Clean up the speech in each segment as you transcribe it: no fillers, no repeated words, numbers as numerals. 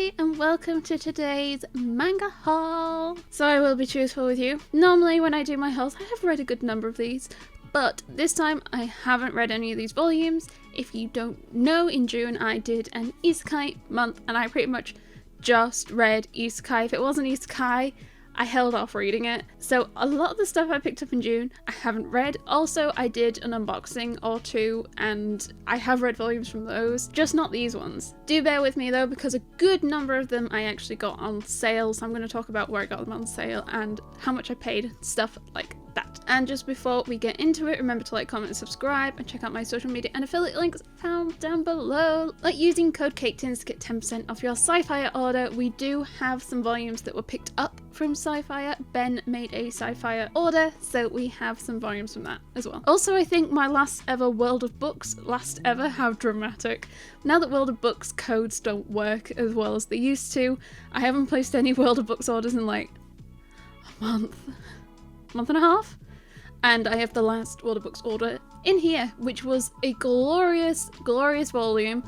everybody, and welcome to today's manga haul. So I will be truthful with you. Normally when I do my hauls, I have read a good number of these, but this time I haven't read any of these volumes. If you don't know, in June I did an Isekai month, and I pretty much just read Isekai. If it wasn't Isekai, I held off reading it. So a lot of the stuff I picked up in June, I haven't read. Also, I did an unboxing or two, and I have read volumes from those, just not these ones. Do bear with me though, because a good number of them I actually got on sale, so I'm going to talk about where I got them on sale and how much I paid, stuff like that. And just before we get into it, remember to like, comment, and subscribe, and check out my social media and affiliate links found down below. Like using code Caketinz to get 10% off your Sci-Fi order. We do have some volumes that were picked up from Sci-Fi. Ben made a Sci-Fi order, so we have some volumes from that as well. Also, I think my last ever World of Books, how dramatic. Now that World of Books codes don't work as well as they used to, I haven't placed any World of Books orders in like a month and a half, and I have the last World of Books order in here, which was a glorious volume,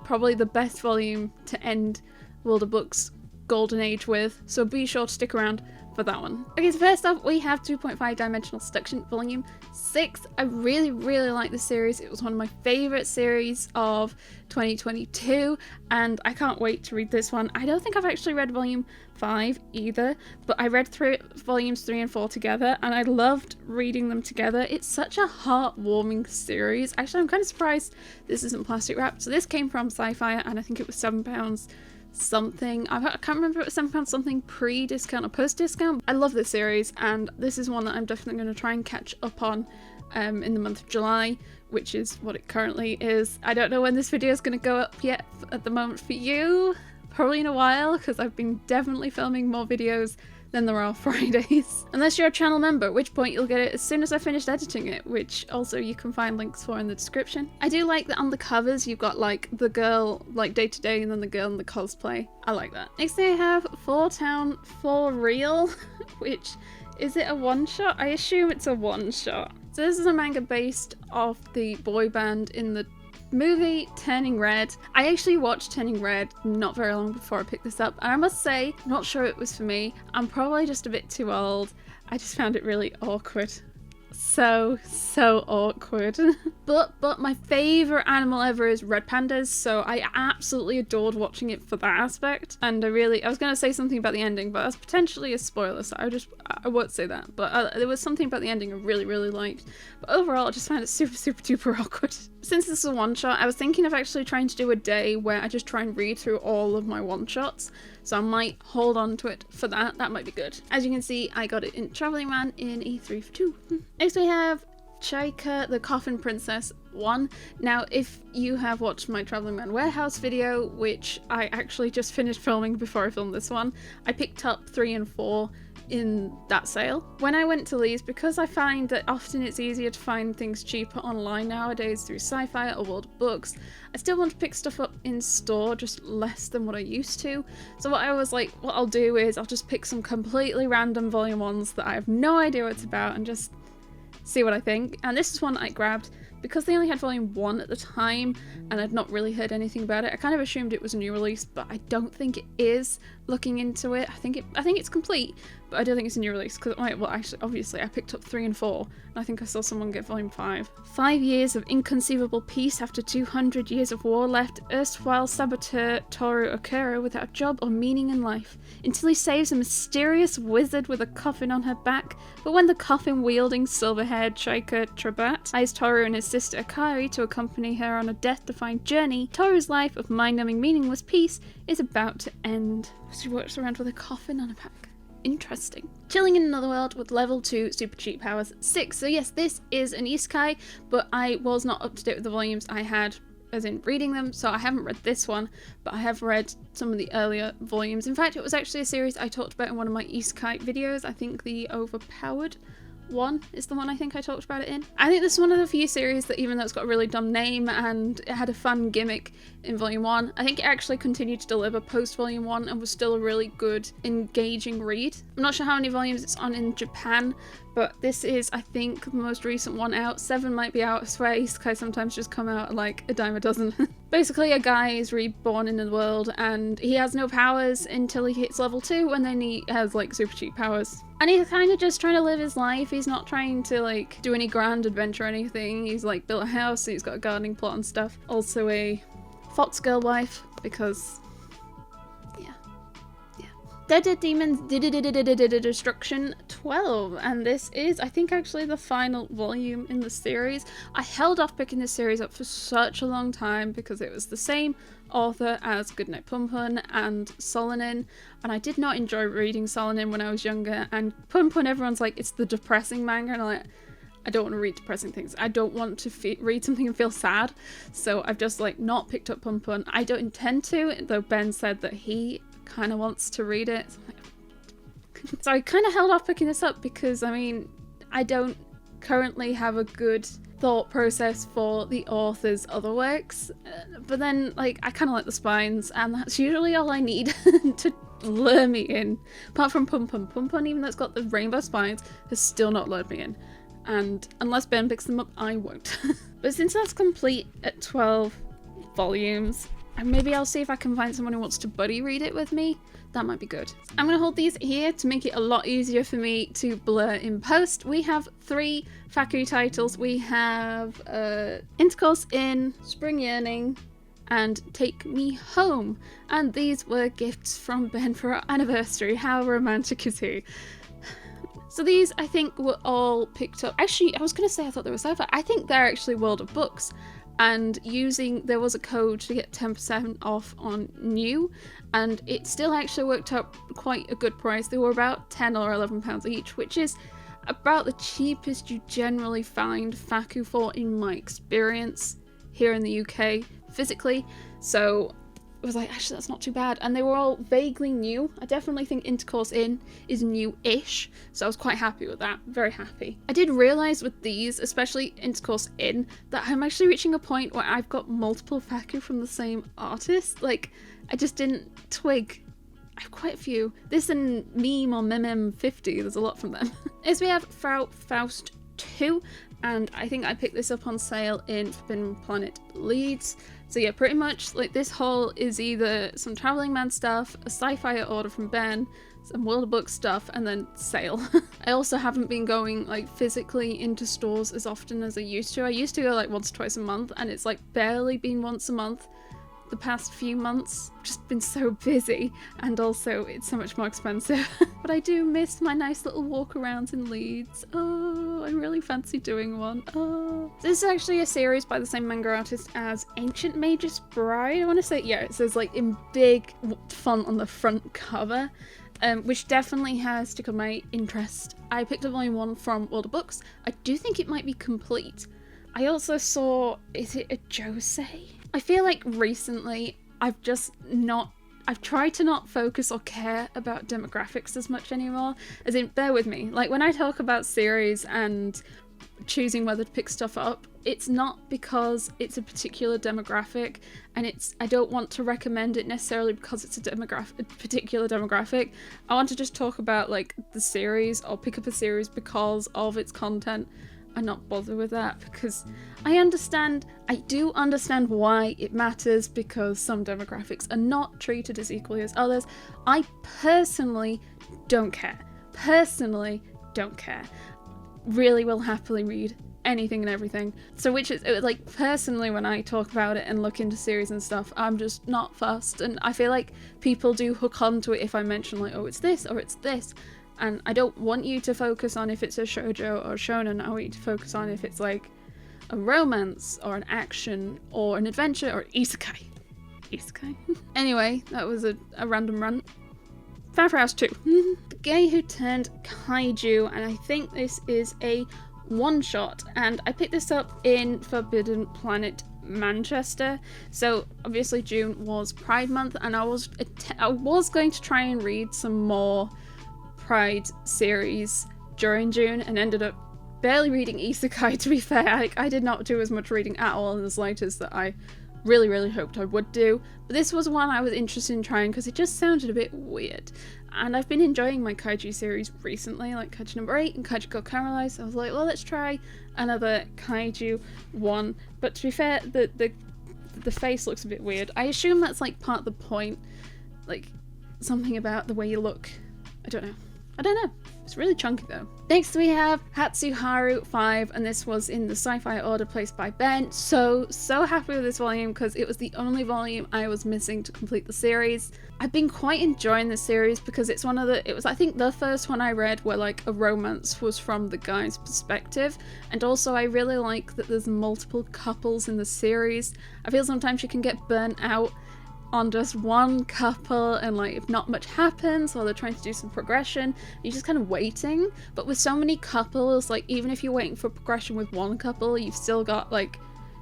probably the best volume to end World of Books golden age with, so be sure to stick around for that one. Okay, so first off we have 2.5 Dimensional Seduction volume 6. I really like this series. It was one of my favourite series of 2022, and I can't wait to read this one. I don't think I've actually read volume 5 either, but I read volumes 3 and 4 together, and I loved reading them together. It's such a heartwarming series. Actually, I'm kind of surprised this isn't plastic wrapped. So this came from Sci-Fi, and I think it was £7 something. I can't remember if it was £7 something pre-discount or post-discount. I love this series, and this is one that I'm definitely going to try and catch up on in the month of July, which is what it currently is. I don't know when this video is going to go up yet at the moment for you. Probably in a while, because I've been definitely filming more videos than there are Fridays. Unless you're a channel member, at which point you'll get it as soon as I finished editing it, which also you can find links for in the description. I do like that on the covers you've got like the girl like day to day and then the girl in the cosplay. I like that. Next thing I have 4 Town for Real, which, is it a one-shot? I assume it's a one-shot. So this is a manga based off the boy band in the movie Turning Red. I actually watched Turning Red not very long before I picked this up, and I must say, I'm not sure it was for me. I'm probably just a bit too old. I just found it really awkward. So awkward. but my favorite animal ever is red pandas, so I absolutely adored watching it for that aspect. And I was going to say something about the ending, but that's potentially a spoiler, so I won't say that. But there was something about the ending I really liked. But overall, I just found it super duper awkward. Since this is a one-shot, I was thinking of actually trying to do a day where I just try and read through all of my one-shots, so I might hold on to it for that. That might be good. As you can see, I got it in Traveling Man in E3 for 2. Next we have Chika the Coffin Princess 1. Now, if you have watched my Traveling Man Warehouse video, which I actually just finished filming before I filmed this one, I picked up 3 and 4 in that sale. When I went to these, because I find that often it's easier to find things cheaper online nowadays through Sci-Fi or World of Books, I still want to pick stuff up in store, just less than what I used to. So what I was like, what I'll do is I'll just pick some completely random volume 1s that I have no idea what it's about and just see what I think. And this is one I grabbed because they only had volume 1 at the time, and I'd not really heard anything about it. I kind of assumed it was a new release, but I don't think it is. Looking into it, I think it's complete, but I don't think it's a new release, because well, actually, obviously I picked up 3 and 4, and I think I saw someone get volume 5. 5 years of inconceivable peace after 200 years of war left erstwhile saboteur Toru Okura without a job or meaning in life, until he saves a mysterious wizard with a coffin on her back. But when the coffin-wielding, silver-haired Chika Trabat hires Toru and his sister Akari to accompany her on a death-defying journey, Toru's life of mind-numbing meaningless peace is about to end. She walks around with a coffin on her back. Interesting. Chilling in Another World with level 2 super cheap powers 6. So yes, this is an Isekai, but I was not up to date with the volumes I had, as in reading them, so I haven't read this one, but I have read some of the earlier volumes. In fact, it was actually a series I talked about in one of my Isekai videos. I think the Overpowered one is the one I think I talked about it in. I think this is one of the few series that, even though it's got a really dumb name and it had a fun gimmick in volume 1, I think it actually continued to deliver post volume 1 and was still a really good, engaging read. I'm not sure how many volumes it's on in Japan, but this is, I think, the most recent one out. 7 might be out. I swear Isekai sometimes just come out like a dime a dozen. Basically, a guy is reborn in the world and he has no powers until he hits level 2, and then he has like super cheap powers. And he's kind of just trying to live his life. He's not trying to like do any grand adventure or anything. He's like built a house, he's got a gardening plot and stuff. Also a fox girl wife, because Dead Demons Destruction 12, and this is, I think, actually the final volume in the series. I held off picking this series up for such a long time because it was the same author as Goodnight Punpun and Solanin, and I did not enjoy reading Solanin when I was younger, and Punpun, everyone's like, it's the depressing manga, and I'm like, I don't want to read depressing things. I don't want to read something and feel sad, so I've just like not picked up Punpun. I don't intend to, though Ben said that he kind of wants to read it. So I kind of held off picking this up because, I mean, I don't currently have a good thought process for the author's other works, but then like I kind of like the spines, and that's usually all I need to lure me in. Apart from Punpun, even though it's got the rainbow spines, has still not lured me in, and unless Ben picks them up, I won't. But since that's complete at 12 volumes, and maybe I'll see if I can find someone who wants to buddy read it with me. That might be good. I'm going to hold these here to make it a lot easier for me to blur in post. We have 3 Faku titles. We have Intercourse in, Spring Yearning, and Take Me Home. And these were gifts from Ben for our anniversary. How romantic is he? So these, I think, were all picked up. Actually, I was going to say I thought they were sci-fi. I think they're actually World of Books. And there was a code to get 10% off on new, and it still actually worked out quite a good price. They were about £10 or £11 each, which is about the cheapest you generally find Faku for in my experience here in the UK physically. So I was like, actually, that's not too bad. And they were all vaguely new. I definitely think Intercourse In is new-ish, so I was quite happy with that. Very happy. I did realise with these, especially Intercourse In, that I'm actually reaching a point where I've got multiple Faku from the same artist. Like, I just didn't twig. I have quite a few. This and Meme or Mem 50, there's a lot from them. As we have Frau Faust 2, and I think I picked this up on sale in Forbidden Planet Leeds. So yeah, pretty much like this haul is either some Travelling Man stuff, a sci-fi order from Ben, some World of Books stuff, and then sale. I also haven't been going like physically into stores as often as I used to. I used to go like once or twice a month, and it's like barely been once a month the past few months. I've just been so busy, and also it's so much more expensive. But I do miss my nice little walk arounds in Leeds. Oh, I really fancy doing one. Oh. This is actually a series by the same manga artist as Ancient Magus Bride. I want to say, yeah, it says like in big font on the front cover, which definitely has tickled my interest. I picked up volume 1 from World of Books. I do think it might be complete. I also saw, is it a josei? I feel like recently I've tried to not focus or care about demographics as much anymore. As in, bear with me, like when I talk about series and choosing whether to pick stuff up, it's not because it's a particular demographic, and I don't want to recommend it necessarily because it's a particular demographic. I want to just talk about like the series, or pick up a series because of its content, and not bother with that, because I do understand why it matters, because some demographics are not treated as equally as others. I personally don't care. Really will happily read anything and everything. So which is like, personally, when I talk about it and look into series and stuff, I'm just not fussed, and I feel like people do hook onto it if I mention like, oh, it's this or it's this. And I don't want you to focus on if it's a shoujo or shonen. I want you to focus on if it's like a romance or an action or an adventure or isekai. Anyway, that was a random rant. Farfraus 2. The Gay Who Turned Kaiju, and I think this is a one-shot, and I picked this up in Forbidden Planet Manchester. So obviously June was Pride Month, and I was going to try and read some more Pride series during June, and ended up barely reading Isekai, to be fair. I did not do as much reading at all in the slightest that I really hoped I would do. But this was one I was interested in trying because it just sounded a bit weird. And I've been enjoying my Kaiju series recently, like Kaiju number 8 and Kaiju Got Caramelized. So I was like, well, let's try another Kaiju one. But to be fair, the face looks a bit weird. I assume that's like part of the point, like something about the way you look. I don't know. It's really chunky though. Next we have Hatsuharu 5, and this was in the sci-fi order placed by Ben. So happy with this volume because it was the only volume I was missing to complete the series. I've been quite enjoying the series because it was I think the first one I read where like a romance was from the guy's perspective, and also I really like that there's multiple couples in the series. I feel sometimes you can get burnt out on just one couple and like if not much happens or they're trying to do some progression, you're just kind of waiting. But with so many couples, like even if you're waiting for progression with one couple, you've still got like,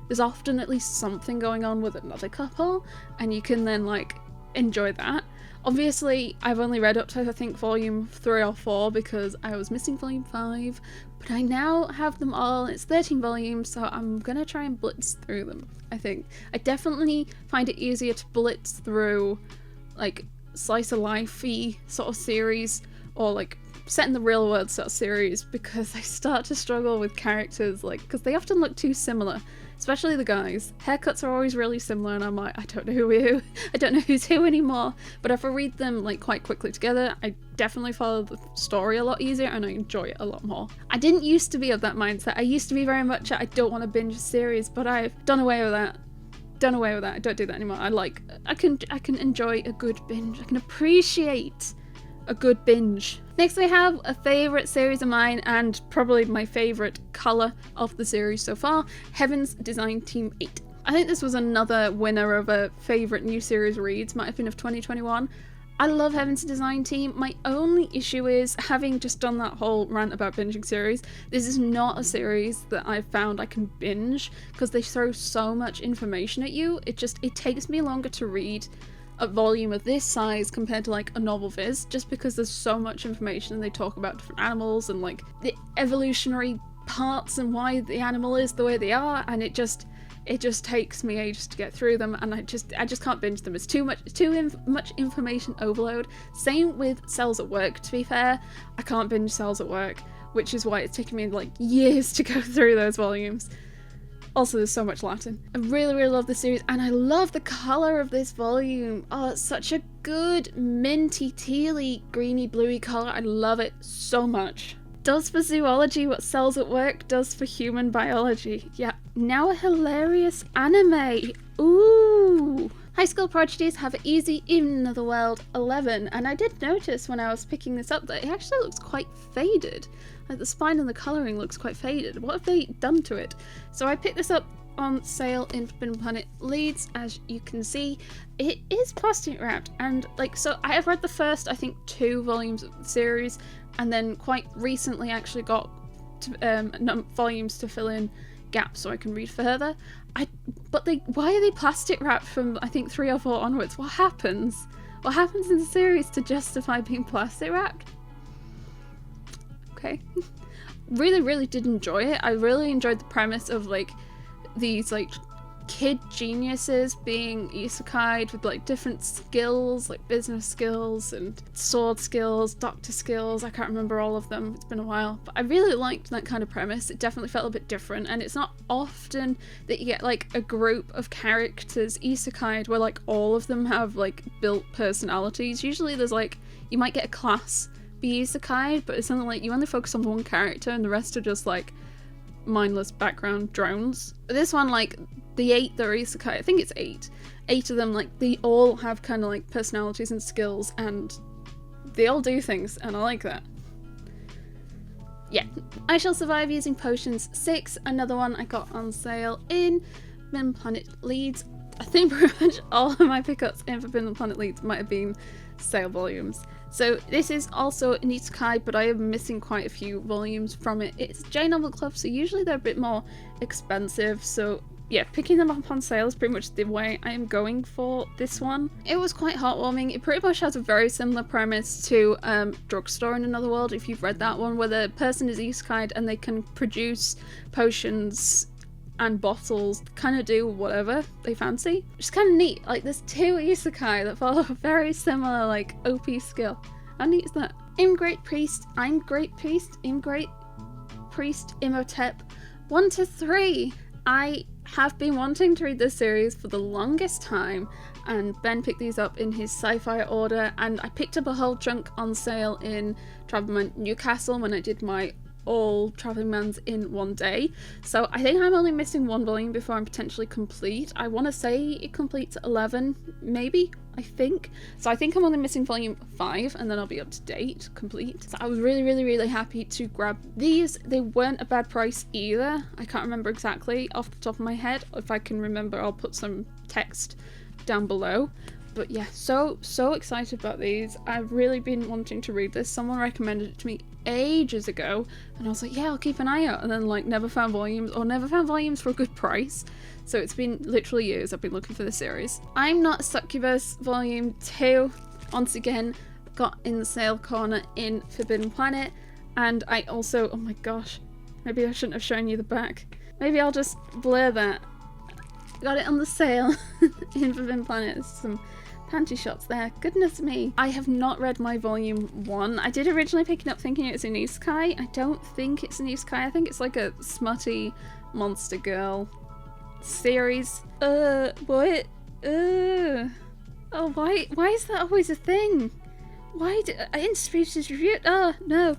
there's often at least something going on with another couple and you can then like enjoy that. Obviously I've only read up to I think volume 3 or 4 because I was missing volume 5, but I now have them all. It's 13 volumes, so I'm gonna try and blitz through them. I think I definitely find it easier to blitz through like slice of life-y sort of series or like set in the real world sort of series because I start to struggle with characters, like because they often look too similar, especially the guys. Haircuts are always really similar and I'm like, I don't know who I don't know who's who anymore. But if I read them like quite quickly together, I definitely follow the story a lot easier and I enjoy it a lot more. I didn't used to be of that mindset. I used to be very much I don't want to binge a series, but I've done away with that. I don't do that anymore. I can enjoy a good binge. I can appreciate a good binge. Next we have a favourite series of mine and probably my favourite colour of the series so far, Heaven's Design Team 8. I think this was another winner of a favourite new series reads, might have been of 2021. I love Heaven's Design Team. My only issue is, having just done that whole rant about binging series, this is not a series that I've found I can binge because they throw so much information at you. It takes me longer to read a volume of this size compared to like a novel viz, just because there's so much information and they talk about different animals and like the evolutionary parts and why the animal is the way they are, and it just takes me ages to get through them, and I just can't binge them. It's too much information overload. Same with Cells at Work, to be fair. I can't binge Cells at Work, which is why it's taken me like years to go through those volumes. Also, there's so much Latin. I really love the series, and I love the colour of this volume. Oh, it's such a good minty, tealy, greeny, bluey colour. I love it so much. Does for zoology what Cells at Work does for human biology. Yeah, now a hilarious anime. Ooh! High School Prodigies have it easy in the world 11, and I did notice when I was picking this up that it actually looks quite faded. Like the spine and the colouring looks quite faded. What have they done to it? So I picked this up on sale in Forbidden Planet Leeds. As you can see, it is plastic wrapped, and like, so I have read the first I think 2 volumes of the series, and then quite recently actually got volumes to fill in gaps so I can read further. Why are they plastic wrapped from I think 3 or 4 onwards? What happens in the series to justify being plastic wrapped? Okay. really did enjoy it. I really enjoyed the premise of like these like kid geniuses being isekai'd with like different skills, like business skills and sword skills, doctor skills. I can't remember all of them, it's been a while, but I really liked that kind of premise. It definitely felt a bit different, and it's not often that you get like a group of characters isekai'd where like all of them have like built personalities. Usually there's like, you might get a class be isekai'd, but it's something like you only focus on one character and the rest are just like mindless background drones. But this one, like the 8 that are isekai, I think it's 8 of them, like they all have kind of like personalities and skills and they all do things, and I like that. Yeah, I Shall Survive Using Potions 6, another one I got on sale in Forbidden Planet Leeds. I think pretty much all of my pickups in Forbidden Planet Leeds might have been sale volumes. So this is also an isekai, but I am missing quite a few volumes from it. It's J-Novel Club, so usually they're a bit more expensive, so yeah, picking them up on sale is pretty much the way I am going for this one. It was quite heartwarming. It pretty much has a very similar premise to Drugstore in Another World, if you've read that one, where the person is isekai'd and they can produce potions and bottles kind of do whatever they fancy, which is kind of neat. Like, there's 2 isekai that follow a very similar, like, OP skill. How neat is that? I'm Great Priest, Imhotep, 1 to 3. I have been wanting to read this series for the longest time, and Ben picked these up in his sci-fi order, and I picked up a whole chunk on sale in Travelman Newcastle when I did my all Travelling Mans in one day. So I think I'm only missing 1 volume before I'm potentially complete. I want to say it completes at 11, maybe, I think. So I think I'm only missing volume 5 and then I'll be up to date, complete. So I was really happy to grab these. They weren't a bad price either. I can't remember exactly off the top of my head. If I can remember, I'll put some text down below. But yeah, so excited about these. I've really been wanting to read this. Someone recommended it to me ages ago, and I was like, yeah, I'll keep an eye out, and then like never found volumes for a good price. So it's been literally years I've been looking for this series. I'm Not a Succubus volume 2, once again got in the sale corner in Forbidden Planet, and I also, oh my gosh, maybe I shouldn't have shown you the back. Maybe I'll just blur that. Got it on the sale in Forbidden Planet. There's some panty shots there. Goodness me. I have not read my volume 1. I did originally pick it up thinking it was an isekai. I don't think it's an isekai. I think it's like a smutty monster girl series. What? Oh, why is that always a thing? Why did I instituted review? Oh, no.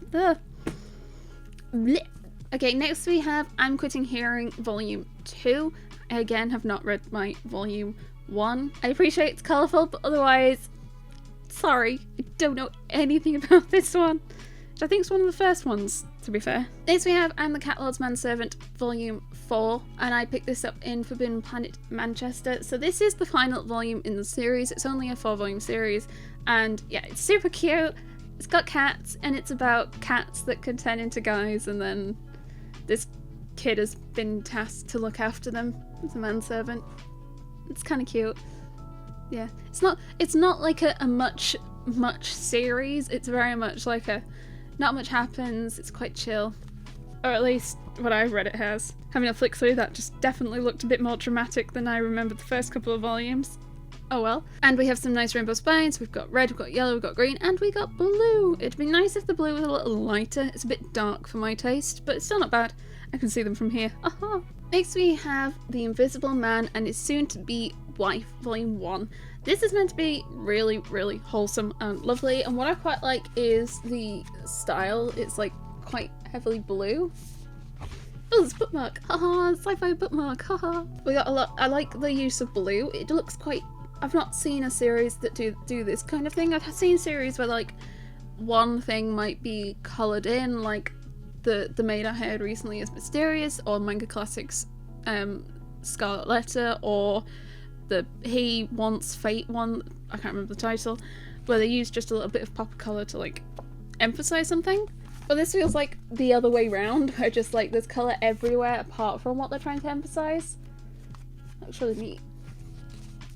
Blech. Okay, next we have I'm Quitting Hearing volume 2. I again have not read my volume 1. I appreciate it's colourful, but otherwise, sorry, I don't know anything about this one. Which I think is one of the first ones, to be fair. Next we have I'm the Cat Lord's Manservant volume 4, and I picked this up in Forbidden Planet Manchester. So this is the final volume in the series. It's only a 4-volume series, and yeah, it's super cute. It's got cats, and it's about cats that can turn into guys, and then this kid has been tasked to look after them as a manservant. It's kind of cute. Yeah, it's not like a much series. It's very much like a not much happens. It's quite chill, or at least what I've read it has. Having a flick through, that just definitely looked a bit more dramatic than I remembered the first couple of volumes. Oh well. And we have some nice rainbow spines. We've got red, we've got yellow, we've got green, and we got blue. It'd be nice if the blue was a little lighter. It's a bit dark for my taste, but it's still not bad. I can see them from here. Aha! Next we have The Invisible Man and His Soon-to-Be Wife, Volume 1. This is meant to be really wholesome and lovely, and what I quite like is the style. It's like quite heavily blue. Oh, it's a bookmark. Haha, sci-fi bookmark. Haha. We got a lot. I like the use of blue. It looks quite... I've not seen a series that do this kind of thing. I've seen series where like one thing might be coloured in, like the maid I heard recently is Mysterious, or Manga Classics Scarlet Letter, or the He Wants Fate one, I can't remember the title, where they use just a little bit of pop colour to like emphasise something. But this feels like the other way round, where just like there's colour everywhere apart from what they're trying to emphasise. That's really neat.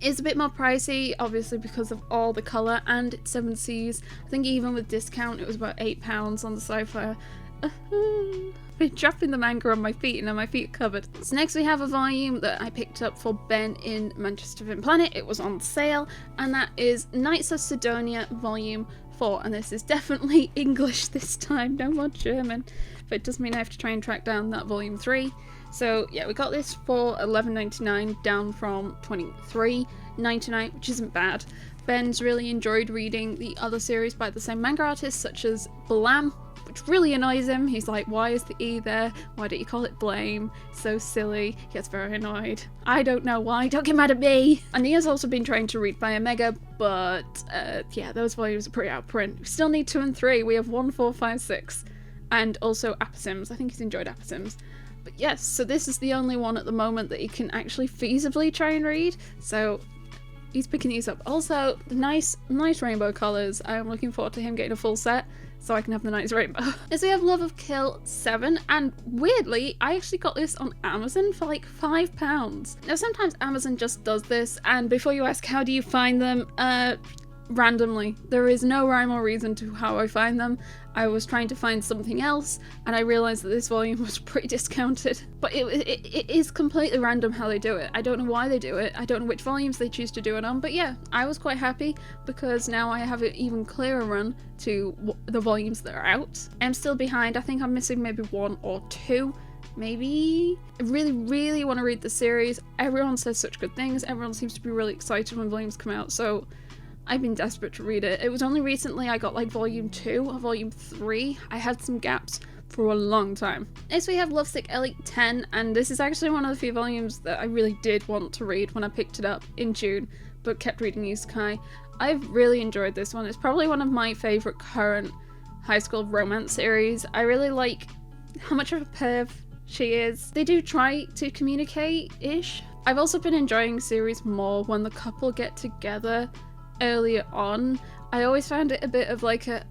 It's a bit more pricey, obviously, because of all the colour, and it's 7 Cs. I think even with discount it was about £8 on the sci-fi. I've been dropping the manga on my feet and now my feet are covered. So next we have a volume that I picked up for Ben in Manchester Forbidden Planet. It was on sale, and that is Knights of Sidonia Volume 4, and this is definitely English this time, no more German, but it does mean I have to try and track down that Volume 3. So yeah, we got this for $11.99 down from $23.99, which isn't bad. Ben's really enjoyed reading the other series by the same manga artist, such as Blam, which really annoys him. He's like, why is the E there? Why don't you call it Blame? So silly. He gets very annoyed. I don't know why. Don't get mad at me. And he has also been trying to read by Omega, but yeah, those volumes are pretty out of print. We still need 2 and 3. We have 1, 4, 5, 6. And also Apasims. I think he's enjoyed Apasims. But yes, so this is the only one at the moment that he can actually feasibly try and read. So he's picking these up. Also, nice rainbow colours. I am looking forward to him getting a full set so I can have the nice rainbow. As we have Love of Kill 7, and weirdly, I actually got this on Amazon for like £5. Now sometimes Amazon just does this, and before you ask how do you find them, randomly. There is no rhyme or reason to how I find them. I was trying to find something else and I realized that this volume was pretty discounted. But it is completely random how they do it. I don't know why they do it. I don't know which volumes they choose to do it on. But yeah, I was quite happy because now I have an even clearer run to the volumes that are out. I'm still behind. I think I'm missing maybe 1 or 2. Maybe. I really want to read the series. Everyone says such good things. Everyone seems to be really excited when volumes come out. So I've been desperate to read it. It was only recently I got like volume 2 or volume 3. I had some gaps for a long time. Next we have Lovesick Elite 10, and this is actually one of the few volumes that I really did want to read when I picked it up in June, but kept reading Isekai. I've really enjoyed this one. It's probably one of my favourite current high school romance series. I really like how much of a perv she is. They do try to communicate-ish. I've also been enjoying series more when the couple get together earlier on. I always found it a bit of like a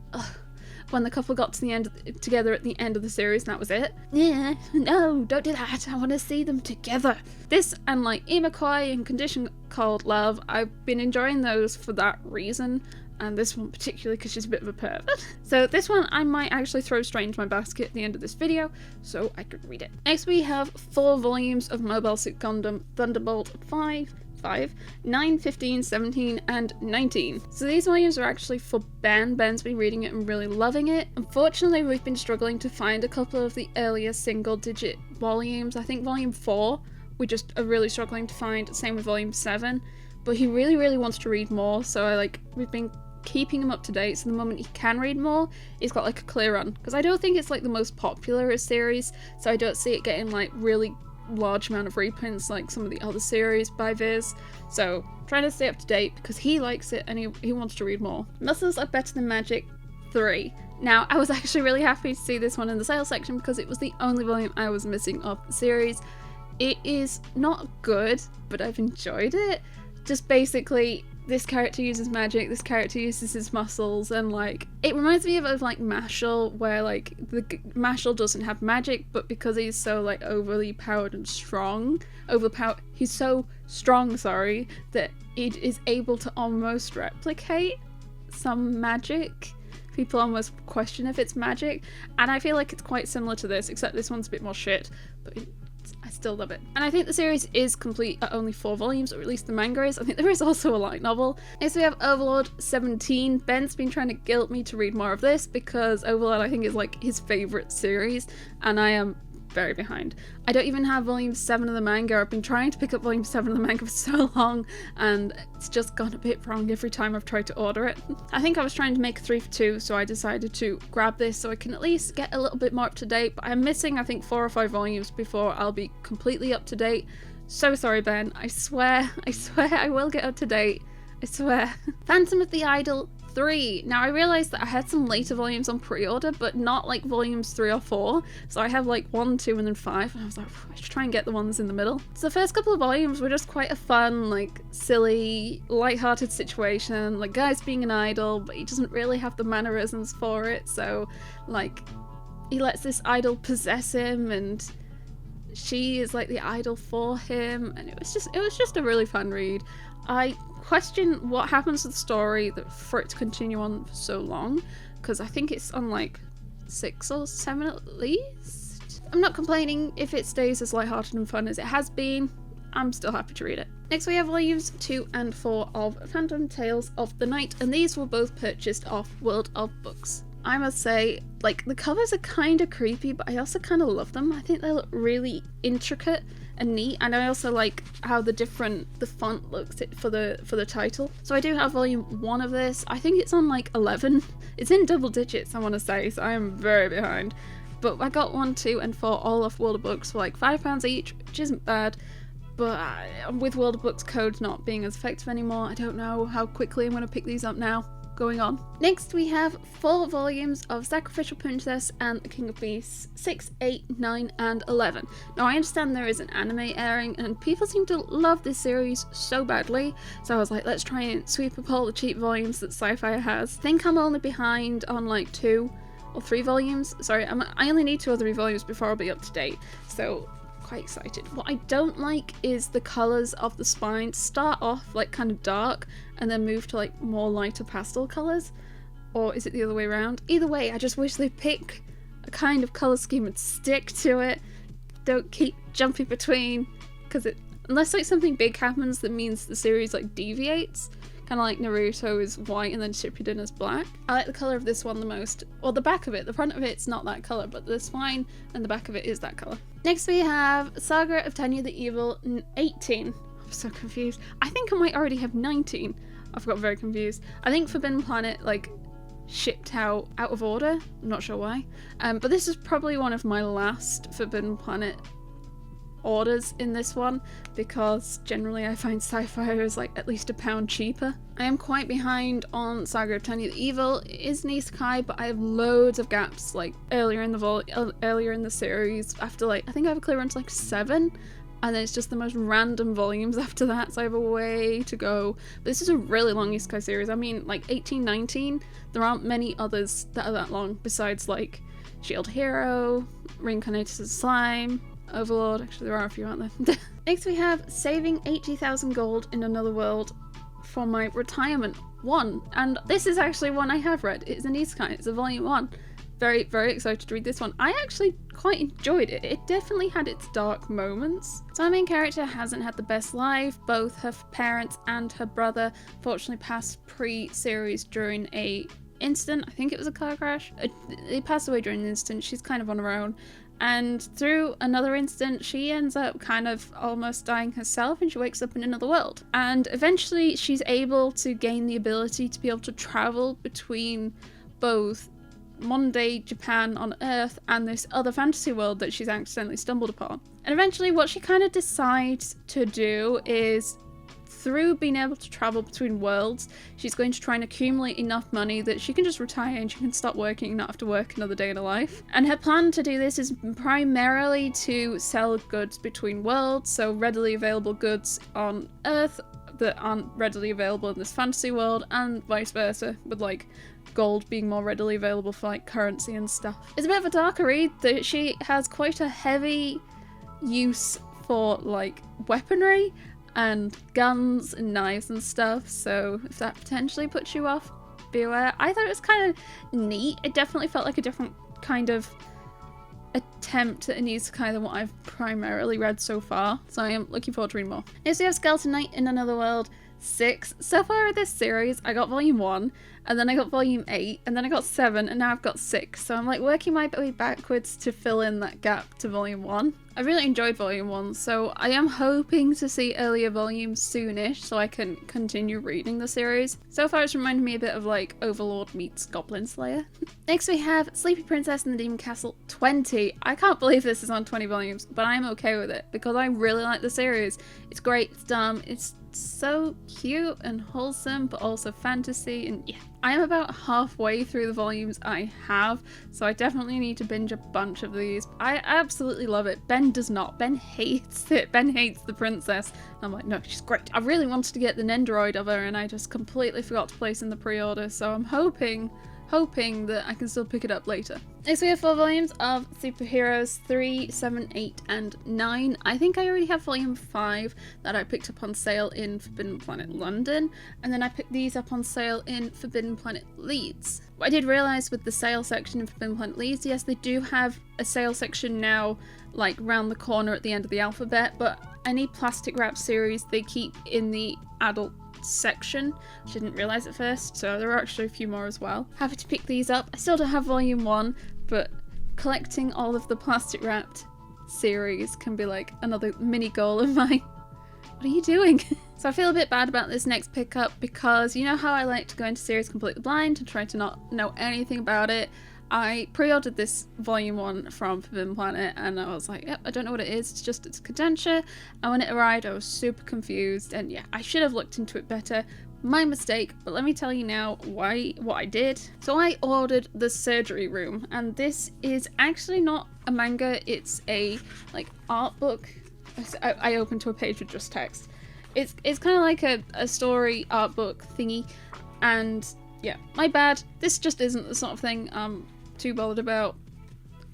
when the couple got to the end together at the end of the series and that was it. Yeah, no, don't do that. I want to see them together. This and like Imakoi and Condition Called Love, I've been enjoying those for that reason, and this one particularly because she's a bit of a perv. So this one I might actually throw straight into my basket at the end of this video so I could read it. Next we have 4 volumes of Mobile Suit Gundam Thunderbolt 5, 9, 15, 17, and 19. So these volumes are actually for Ben. Ben's been reading it and really loving it. Unfortunately, we've been struggling to find a couple of the earlier single-digit volumes. I think volume 4 we just are really struggling to find. Same with volume 7. But he really wants to read more, so we've been keeping him up to date, so the moment he can read more, he's got like a clear run. Because I don't think it's like the most popular series, so I don't see it getting like really large amount of reprints like some of the other series by Viz, so trying to stay up to date because he likes it and he wants to read more. Muscles Are Better Than Magic 3. Now I was actually really happy to see this one in the sales section because it was the only volume I was missing of the series. It is not good, but I've enjoyed it. Just basically this character uses magic, this character uses his muscles, and like it reminds me of like Mashal, where like the Mashal doesn't have magic, but because he's so like overly powered and strong, he's so strong, sorry, that it is able to almost replicate some magic. People almost question if it's magic, and I feel like it's quite similar to this, except this one's a bit more shit, but I still love it. And I think the series is complete at only 4 volumes, or at least the manga is. I think there is also a light novel. Next we have Overlord 17. Ben's been trying to guilt me to read more of this because Overlord I think is like his favourite series, and I am very behind. I don't even have volume 7 of the manga. I've been trying to pick up volume 7 of the manga for so long and it's just gone a bit wrong every time I've tried to order it. I think I was trying to make a 3 for 2, so I decided to grab this so I can at least get a little bit more up to date, but I'm missing I think 4 or 5 volumes before I'll be completely up to date. So sorry Ben, I swear I will get up to date. I swear. Phantom of the Idol 3. Now I realised that I had some later volumes on pre-order, but not like volumes 3 or 4. So I have like 1, 2, and then 5, and I was like, I should try and get the ones in the middle. So the first couple of volumes were just quite a fun, like silly, light-hearted situation. Like guy's being an idol, but he doesn't really have the mannerisms for it. So like he lets this idol possess him, and she is like the idol for him, and it was just a really fun read. I question what happens to the story for it to continue on for so long, because I think it's on like 6 or 7 at least. I'm not complaining if it stays as lighthearted and fun as it has been. I'm still happy to read it. Next we have volumes 2 and 4 of Phantom Tales of the Night, and these were both purchased off World of Books. I must say, like, the covers are kind of creepy, but I also kind of love them. I think they look really intricate and neat, and I also like how the font looks for the title. So I do have volume 1 of this. I think it's on like 11. It's in double digits, I want to say, so I am very behind. But I got 1, 2, and 4 all off World of Books for like £5 each, which isn't bad. But with World of Books codes not being as effective anymore, I don't know how quickly I'm going to pick these up now. Going on. Next we have 4 volumes of Sacrificial Princess and the King of Beasts 6, 8, 9, and 11. Now I understand there is an anime airing and people seem to love this series so badly, so I was like, let's try and sweep up all the cheap volumes that Sci-Fi has. I think I'm only behind on like 2 or 3 volumes. Sorry, I only need 2 or 3 volumes before I'll be up to date, so quite excited. What I don't like is the colours of the spine start off like kind of dark and then move to like more lighter pastel colours. Or is it the other way around? Either way, I just wish they'd pick a kind of colour scheme and stick to it. Don't keep jumping between, because unless like something big happens that means the series like deviates, kind of like Naruto is white and then Shippuden is black. I like the colour of this one the most. Well, the back of it. The front of it's not that colour, but the spine and the back of it is that colour. Next we have Saga of Tanya the Evil 18. I'm so confused. I think I might already have 19. I've got very confused. I think Forbidden Planet like shipped out of order. I'm not sure why. But this is probably one of my last Forbidden Planet orders in this one, because generally I find sci-fi is like at least £1 cheaper. I am quite behind on Saga of Tanya the Evil. It is an isekai, but I have loads of gaps like earlier in the series. After like I think I have a clear run to like 7, and then it's just the most random volumes after that, so I have a way to go. But this is a really long isekai series. I mean, like 18, 19, there aren't many others that are that long besides like Shield Hero, Reincarnated as Slime, Overlord. Actually, there are a few, aren't there? Next we have Saving 80,000 Gold in Another World for my retirement 1. And this is actually one I have read. It's an isekai. It's a volume 1. Very, very excited to read this one. I actually quite enjoyed it. It definitely had its dark moments. So our main character hasn't had the best life. Both her parents and her brother fortunately passed pre-series during a incident. I think it was a car crash. They passed away during an incident. She's kind of on her own. And through another incident, she ends up kind of almost dying herself, and she wakes up in another world. And eventually she's able to gain the ability to be able to travel between both modern day Japan on Earth and this other fantasy world that she's accidentally stumbled upon. And eventually what she kind of decides to do is, through being able to travel between worlds, she's going to try and accumulate enough money that she can just retire and she can stop working and not have to work another day in her life. And her plan to do this is primarily to sell goods between worlds, so readily available goods on Earth that aren't readily available in this fantasy world, and vice versa, with like gold being more readily available for like currency and stuff. It's a bit of a darker read. That she has quite a heavy use for like weaponry and guns and knives and stuff, so if that potentially puts you off, be aware. I thought it was kind of neat. It definitely felt like a different kind of attempt at an isekai than what I've primarily read so far, so I am looking forward to reading more. Next we have Skeleton Knight in Another World 6. So far with this series, I got volume 1, and then I got volume 8, and then I got 7, and now I've got 6. So I'm like working my way backwards to fill in that gap to volume 1. I really enjoyed volume 1, so I am hoping to see earlier volumes soonish so I can continue reading the series. So far it's reminded me a bit of like Overlord meets Goblin Slayer. Next we have Sleepy Princess in the Demon Castle 20. I can't believe this is on 20 volumes, but I'm okay with it because I really like the series. It's great, it's dumb, it's so cute and wholesome, but also fantasy, and yeah. I am about halfway through the volumes I have, so I definitely need to binge a bunch of these. I absolutely love it. Ben does not. Ben hates it. Ben hates the princess. And I'm like, no, she's great. I really wanted to get the Nendoroid of her, and I just completely forgot to place in the pre-order, so I'm hoping that I can still pick it up later. Next we have 4 volumes of Superheroes 3, 7, 8, and 9. I think I already have volume 5 that I picked up on sale in Forbidden Planet London, and then I picked these up on sale in Forbidden Planet Leeds. What I did realise with the sale section in Forbidden Planet Leeds, yes, they do have a sale section now, like round the corner at the end of the alphabet, but any plastic wrap series they keep in the adult section, which I didn't realise at first, so there are actually a few more as well. Happy to pick these up. I still don't have volume 1, but collecting all of the plastic wrapped series can be like another mini goal of mine. What are you doing? So I feel a bit bad about this next pickup because you know how I like to go into series completely blind and try to not know anything about it. I pre-ordered this volume 1 from Forbidden Planet and I was like, yep, I don't know what it is, it's Caketinz. And when it arrived I was super confused, and yeah, I should have looked into it better. My mistake, but let me tell you now what I did. So I ordered The Surgery Room, and this is actually not a manga, it's a like art book. I opened to a page with just text. It's kind of like a story art book thingy, and yeah, my bad. This just isn't the sort of thing I'm too bothered about.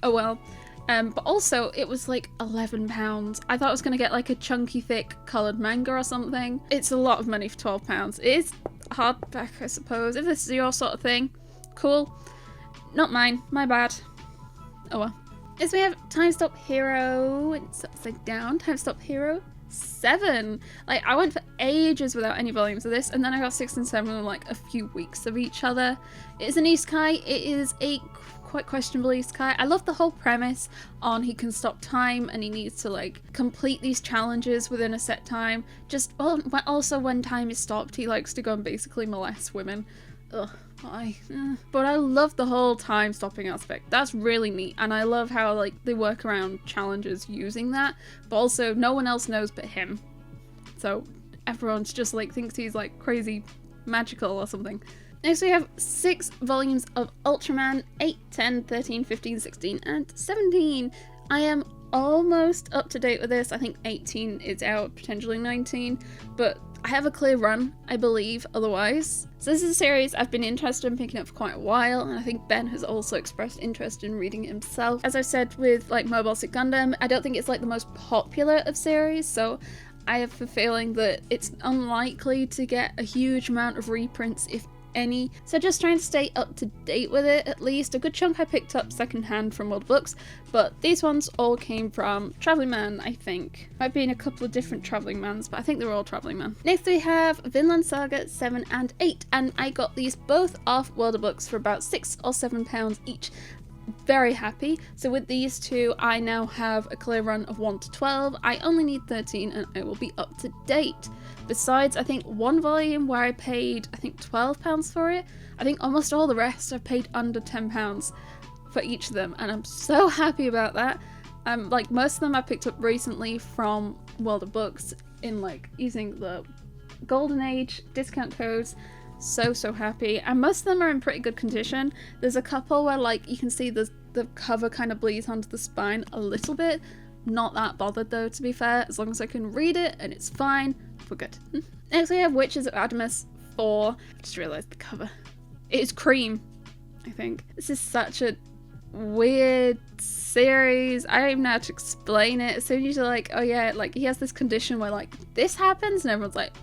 Oh well. But also it was like £11. I thought I was going to get like a chunky thick coloured manga or something. It's a lot of money for £12. It is hardback, I suppose. If this is your sort of thing, cool. Not mine, my bad. Oh well. Next we have Time Stop Hero. It's upside down. Time Stop Hero 7. Like, I went for ages without any volumes of this, and then I got 6 and 7 in like a few weeks of each other. It is an isekai. It is a quite questionable isekai. I love the whole premise on he can stop time and he needs to like complete these challenges within a set time. Just also when time is stopped, he likes to go and basically molest women. Ugh, why? But I love the whole time stopping aspect. That's really neat, and I love how like they work around challenges using that, but also no one else knows but him. So everyone's just like thinks he's like crazy magical or something. Next we have 6 volumes of Ultraman, 8, 10, 13, 15, 16, and 17. I am almost up to date with this. I think 18 is out, potentially 19, but I have a clear run, I believe, otherwise. So this is a series I've been interested in picking up for quite a while, and I think Ben has also expressed interest in reading it himself. As I've said with like Mobile Suit Gundam, I don't think it's like the most popular of series, so I have a feeling that it's unlikely to get a huge amount of reprints, if any. So just trying to stay up to date with it at least. A good chunk I picked up secondhand from World Books, but these ones all came from Traveling Man, I think. Might be in a couple of different Traveling Mans, but I think they're all Traveling Man. Next we have Vinland Saga 7 and 8, and I got these both off World Books for about £6 or £7 each. Very happy. So with these two, I now have a clear run of 1 to 12. I only need 13 and I will be up to date. Besides, I think one volume where I paid, I think £12 for it. I think almost all the rest I've paid under £10 for each of them, and I'm so happy about that. Like most of them I picked up recently from World of Books in like using the Golden Age discount codes. So happy, and most of them are in pretty good condition. There's a couple where like you can see the cover kind of bleeds onto the spine a little bit. Not that bothered though, to be fair. As long as I can read it and it's fine, we're good. Next we have Witches of Adamus 4. I just realised the cover. It is cream, I think. This is such a weird series. I don't even know how to explain it. As soon as you're like, oh yeah, like he has this condition where like this happens, and everyone's like,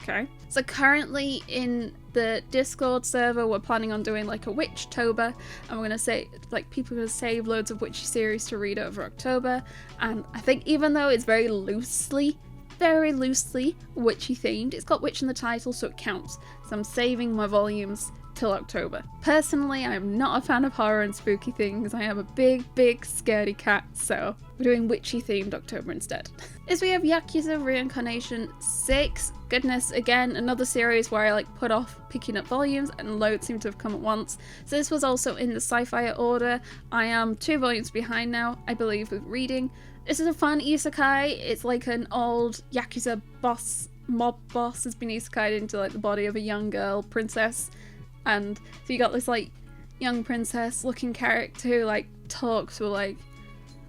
okay. So currently in the Discord server, we're planning on doing like a Witchtober, and we're gonna say like people are gonna save loads of witchy series to read over October. And I think even though it's very loosely witchy themed, it's got witch in the title, so it counts. So I'm saving my volumes till October. Personally, I'm not a fan of horror and spooky things. I am a big scaredy cat, so we're doing witchy themed October instead. As we have Yakuza Reincarnation 6. Goodness, again, another series where I like put off picking up volumes and loads seem to have come at once. So this was also in the sci-fi order. I am 2 volumes behind now, I believe, with reading. This is a fun isekai. It's like an old Yakuza mob boss has been isekai'd into like the body of a young girl princess. And so you got this like young princess looking character who like talks with like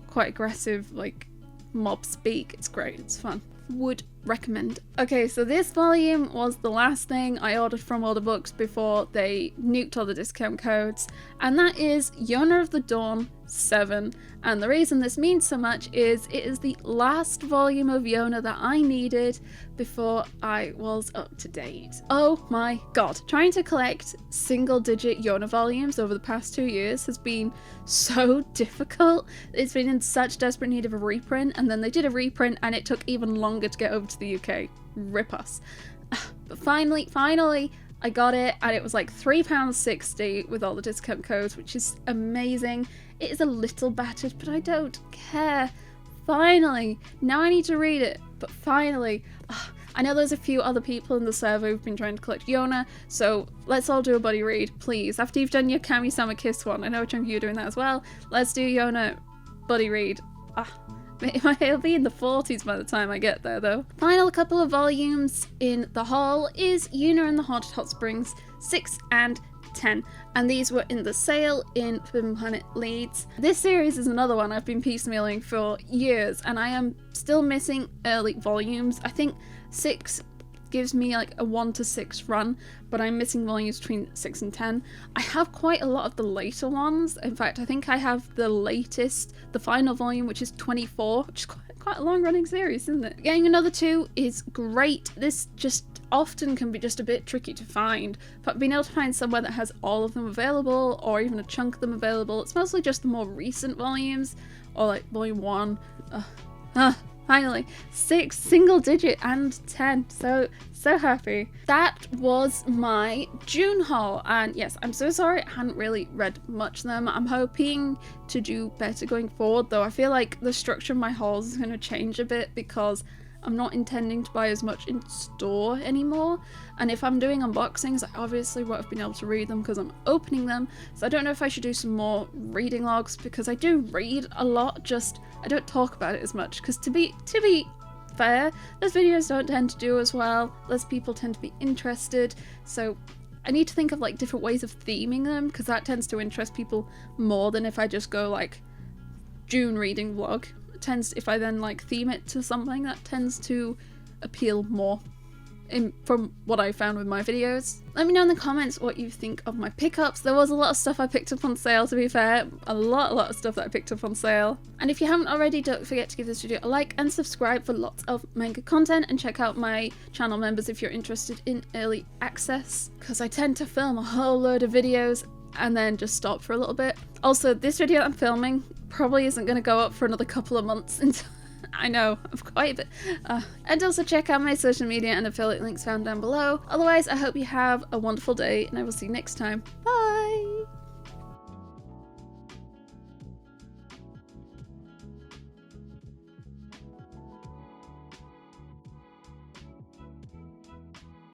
quite aggressive like mob speak. It's great, it's fun. Would recommend. Okay, so this volume was the last thing I ordered from World of Books before they nuked all the discount codes, and that is Yona of the Dawn 7. And the reason this means so much is it is the last volume of Yona that I needed before I was up to date. Oh my god, trying to collect single digit Yona volumes over the past 2 years has been so difficult. It's been in such desperate need of a reprint, and then they did a reprint and it took even longer to get over to the UK. Rip us. But finally I got it, and it was like £3.60 with all the discount codes, which is amazing. It is a little battered, but I don't care. Finally, now I need to read it, but finally. I know there's a few other people in the server who've been trying to collect Yona, so let's all do a buddy read, please. After you've done your Kami-sama Kiss one, I know a chunk of you are doing that as well. Let's do Yona buddy read. It'll be in the 40s by the time I get there though. Final couple of volumes in the haul is Yuna and the Haunted Hot Springs 6 and 10, and these were in the sale in Forbidden Planet Leeds. This series is another one I've been piecemealing for years, and I am still missing early volumes. I think 6 gives me like a 1 to 6 run, but I'm missing volumes between 6 and 10. I have quite a lot of the later ones. In fact, I think I have the latest, the final volume, which is 24, which is quite a long running series, isn't it? Getting another 2 is great. This just often can be just a bit tricky to find, but being able to find somewhere that has all of them available, or even a chunk of them available, it's mostly just the more recent volumes, or like volume 1. Finally, 6 single digit and 10. So happy. That was my June haul, and yes, I'm so sorry I hadn't really read much of them. I'm hoping to do better going forward, though I feel like the structure of my hauls is going to change a bit because I'm not intending to buy as much in store anymore, and if I'm doing unboxings I obviously won't have been able to read them because I'm opening them, so I don't know if I should do some more reading logs, because I do read a lot, just I don't talk about it as much, because to be fair, those videos don't tend to do as well, less people tend to be interested, so I need to think of like different ways of theming them, because that tends to interest people more than if I just go like June reading vlog. If I then like theme it to something, that tends to appeal more from what I found with my videos. Let me know in the comments what you think of my pickups. There was a lot of stuff I picked up on sale, to be fair. A lot of stuff that I picked up on sale. And if you haven't already, don't forget to give this video a like and subscribe for lots of manga content, and check out my channel members if you're interested in early access, because I tend to film a whole load of videos and then just stop for a little bit. Also, this video I'm filming probably isn't going to go up for another couple of months until I know, I'm quite a bit. And also check out my social media and affiliate links found down below. Otherwise, I hope you have a wonderful day, and I will see you next time. Bye!